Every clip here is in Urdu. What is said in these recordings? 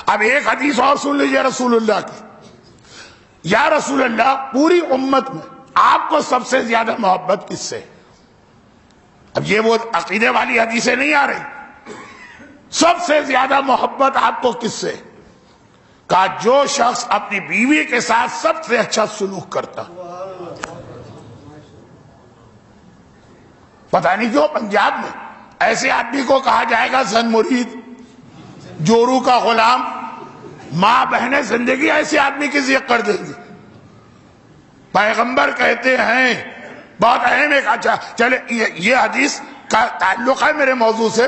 اب ایک حدیث اور سن لیجیے رسول اللہ کی، یا رسول اللہ پوری امت میں آپ کو سب سے زیادہ محبت کس سے؟ اب یہ وہ عقیدے والی حدیثیں نہیں آ رہی، سب سے زیادہ محبت آپ کو کس سے؟ کہا جو شخص اپنی بیوی کے ساتھ سب سے اچھا سلوک کرتا۔ پتہ نہیں کیوں پنجاب میں ایسے آدمی کو کہا جائے گا زن مرید، جورو کا غلام، ماں بہنیں زندگی ایسے آدمی کی ذکر کر دیں گی۔ پیغمبر کہتے ہیں بہت اہم ایک، اچھا چلے یہ حدیث کا تعلق ہے میرے موضوع سے،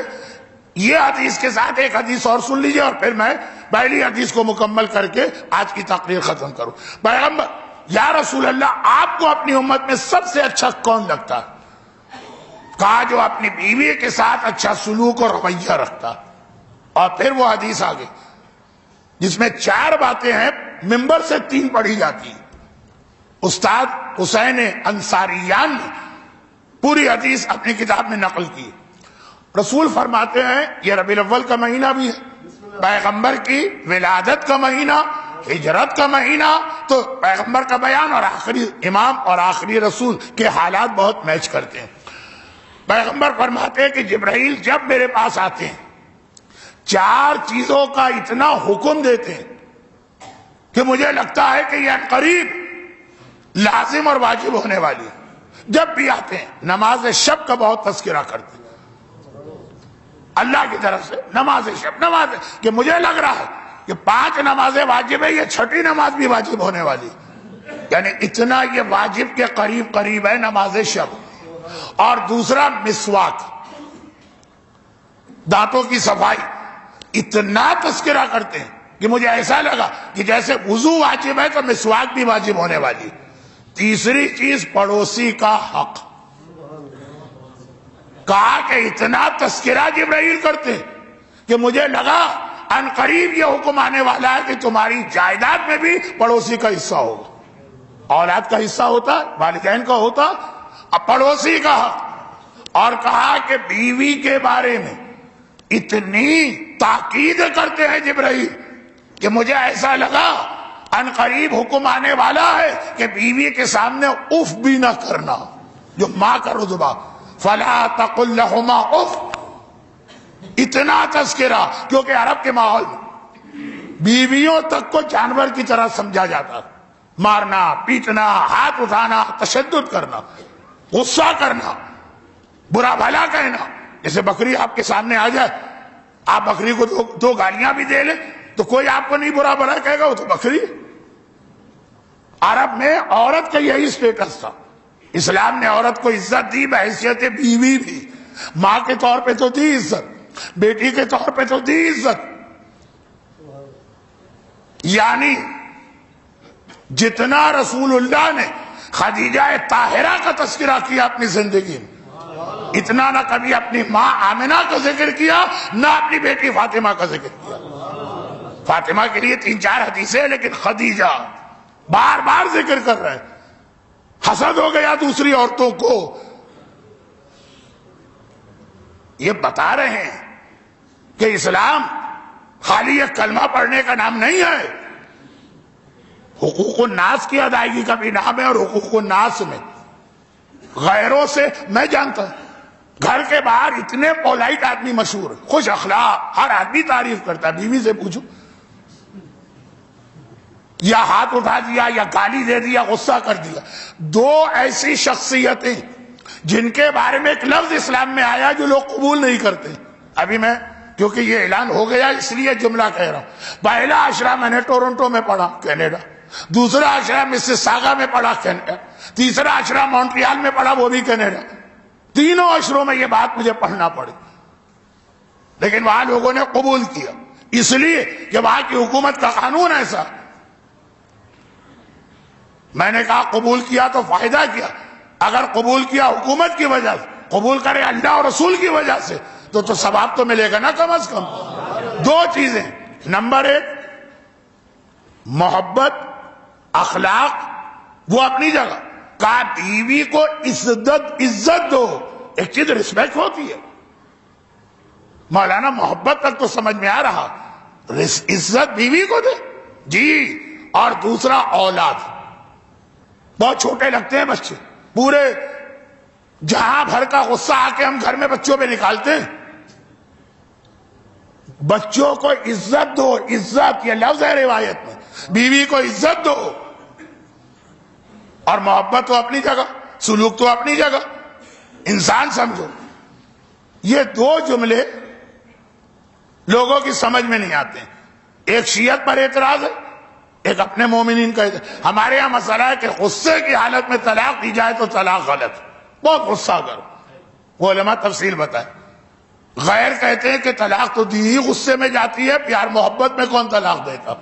یہ حدیث کے ساتھ ایک حدیث اور سن لیجئے اور پھر میں پہلی حدیث کو مکمل کر کے آج کی تقریر ختم کروں۔ پیغمبر، یا رسول اللہ آپ کو اپنی امت میں سب سے اچھا کون لگتا ہے؟ کہا جو اپنی بیوی کے ساتھ اچھا سلوک اور رویہ رکھتا۔ اور پھر وہ حدیث آگے جس میں 4 باتیں ہیں، ممبر سے 3 پڑھی جاتی ہیں۔ استاد حسین انصاریان نے پوری حدیث اپنی کتاب میں نقل کی۔ رسول فرماتے ہیں یہ ربیع الاول کا مہینہ بھی ہے، پیغمبر کی ولادت کا مہینہ، ہجرت کا مہینہ، تو پیغمبر کا بیان اور آخری امام اور آخری رسول کے حالات بہت میچ کرتے ہیں۔ پیغمبر فرماتے ہیں کہ جبرائیل جب میرے پاس آتے ہیں 4 چیزوں کا اتنا حکم دیتے ہیں کہ مجھے لگتا ہے کہ یہ عنقریب لازم اور واجب ہونے والی ہے۔ جب بھی آتے ہیں نماز شب کا بہت تذکرہ کرتے ہیں، اللہ کی طرف سے نماز شب، نماز کہ مجھے لگ رہا ہے کہ 5 نمازیں واجب ہے، یہ 6ٹھی نماز بھی واجب ہونے والی، یعنی اتنا یہ واجب کے قریب قریب ہے نماز شب۔ اور دوسرا مسواک، دانتوں کی صفائی، اتنا تذکرہ کرتے ہیں کہ مجھے ایسا لگا کہ جیسے وضو واجب ہے تو مسواک بھی واجب ہونے والی۔ تیسری چیز پڑوسی کا حق، کہا کہ اتنا تذکرہ جبرائیل کرتے ہیں کہ مجھے لگا ان قریب یہ حکم آنے والا ہے کہ تمہاری جائیداد میں بھی پڑوسی کا حصہ ہوگا۔ اولاد کا حصہ ہوتا، والدین کا ہوتا، اب پڑوسی کا حق۔ اور کہا کہ بیوی کے بارے میں اتنی تاکید کرتے ہیں جبرائیل کہ مجھے ایسا لگا ان قریب حکم آنے والا ہے کہ بیوی کے سامنے اف بھی نہ کرنا، جو ماں کا رتبہ، فلا تقل لہما اف، اتنا تذکرہ، کیونکہ عرب کے ماحول میں بیویوں تک کو جانور کی طرح سمجھا جاتا، مارنا، پیٹنا، ہاتھ اٹھانا، تشدد کرنا، غصہ کرنا، برا بھلا کہنا۔ جیسے بکری آپ کے سامنے آ جائے، آپ بکری کو 2 گالیاں بھی دے لیں تو کوئی آپ کو نہیں برا بھلا کہے گا، وہ تو بکری۔ عرب میں عورت کا یہی سٹیٹس تھا، اسلام نے عورت کو عزت دی بحیثیت بیوی بھی، ماں کے طور پہ تو دی عزت، بیٹی کے طور پہ تو دی عزت۔ یعنی جتنا رسول اللہ نے خدیجہ طاہرہ کا تذکرہ کیا اپنی زندگی میں، اتنا نہ کبھی اپنی ماں آمنہ کا ذکر کیا، نہ اپنی بیٹی فاطمہ کا ذکر کیا۔ فاطمہ کے لیے 3-4 حدیثیں، لیکن خدیجہ بار بار ذکر کر رہے ہیں۔ حسد ہو گیا دوسری عورتوں کو۔ یہ بتا رہے ہیں کہ اسلام خالی یہ کلمہ پڑھنے کا نام نہیں ہے، حقوق الناس کی ادائیگی کا بھی نام ہے۔ اور حقوق الناس میں غیروں سے، میں جانتا ہوں گھر کے باہر اتنے پولائٹ آدمی مشہور، خوش اخلاق، ہر آدمی تعریف کرتا ہے، بیوی سے پوچھو، یا ہاتھ اٹھا دیا، یا گالی دے دیا، غصہ کر دیا۔ 2 ایسی شخصیتیں جن کے بارے میں ایک لفظ اسلام میں آیا جو لوگ قبول نہیں کرتے۔ ابھی میں کیونکہ یہ اعلان ہو گیا اس لیے جملہ کہہ رہا ہوں۔ پہلا عشرہ میں نے ٹورنٹو میں پڑھا، کینیڈا، دوسرا عشرہ مسیساگا میں پڑھا، کینیڈا، تیسرا عشرہ مونٹریال میں پڑھا، وہ بھی کینیڈا۔ تینوں عشروں میں یہ بات مجھے پڑھنا پڑی، لیکن وہاں لوگوں نے قبول کیا، اس لیے کہ وہاں کی حکومت کا قانون ایسا۔ میں نے کہا قبول کیا تو فائدہ کیا، اگر قبول کیا حکومت کی وجہ سے، قبول کرے اللہ اور رسول کی وجہ سے، تو ثواب تو ملے گا نا کم از کم۔ 2 چیزیں، نمبر 1 محبت، اخلاق، وہ اپنی جگہ، کہا بیوی کو عزت دو۔ ایک چیز رسپیکٹ ہوتی ہے، مولانا محبت تک تو سمجھ میں آ رہا، عزت بیوی کو دے جی. اور دوسرا اولاد. بہت چھوٹے لگتے ہیں بچے, پورے جہاں بھر کا غصہ آ کے ہم گھر میں بچوں پہ نکالتے ہیں. بچوں کو عزت دو, عزت یہ لفظ ہے روایت میں. بیوی کو عزت دو, اور محبت تو اپنی جگہ, سلوک تو اپنی جگہ, انسان سمجھو. یہ دو جملے لوگوں کی سمجھ میں نہیں آتے. ایک شیعت پر اعتراض ہے, ایک اپنے مومنین کا اعتراض. ہمارے یہاں مسئلہ ہے کہ غصے کی حالت میں طلاق دی جائے تو طلاق غلط, بہت غصہ کرو. وہ علماء تفصیل بتائیں. غیر کہتے ہیں کہ طلاق تو دی ہی غصے میں جاتی ہے, پیار محبت میں کون طلاق دیتا.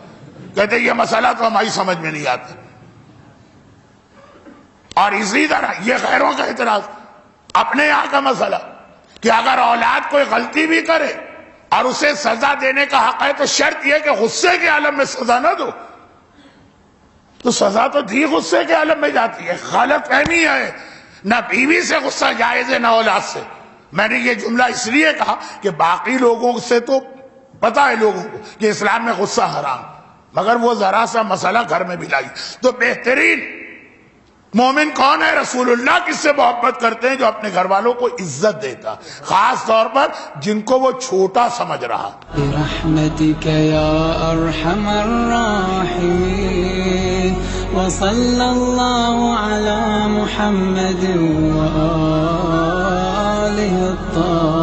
کہتے ہیں یہ مسئلہ تو ہماری سمجھ میں نہیں آتا. اور اسی طرح یہ غیروں کا اعتراض. اپنے یہاں کا مسئلہ کہ اگر اولاد کوئی غلطی بھی کرے اور اسے سزا دینے کا حق ہے تو شرط یہ کہ غصے کے عالم میں سزا نہ دو. تو سزا تو دی غصے کے عالم میں جاتی ہے. غلط فہمی ہے, نہ بیوی سے غصہ جائز ہے نہ اولاد سے. میں نے یہ جملہ اس لیے کہا کہ باقی لوگوں سے تو پتا ہے لوگوں کو کہ اسلام میں غصہ حرام, مگر وہ ذرا سا مسئلہ گھر میں بھی لائی. تو بہترین مومن کون ہے؟ رسول اللہ کس سے محبت کرتے ہیں؟ جو اپنے گھر والوں کو عزت دیتا, خاص طور پر جن کو وہ چھوٹا سمجھ رہا. برحمتک یا ارحم الراحمین وصلی اللہ علی محمد وآلہ الطاہرین.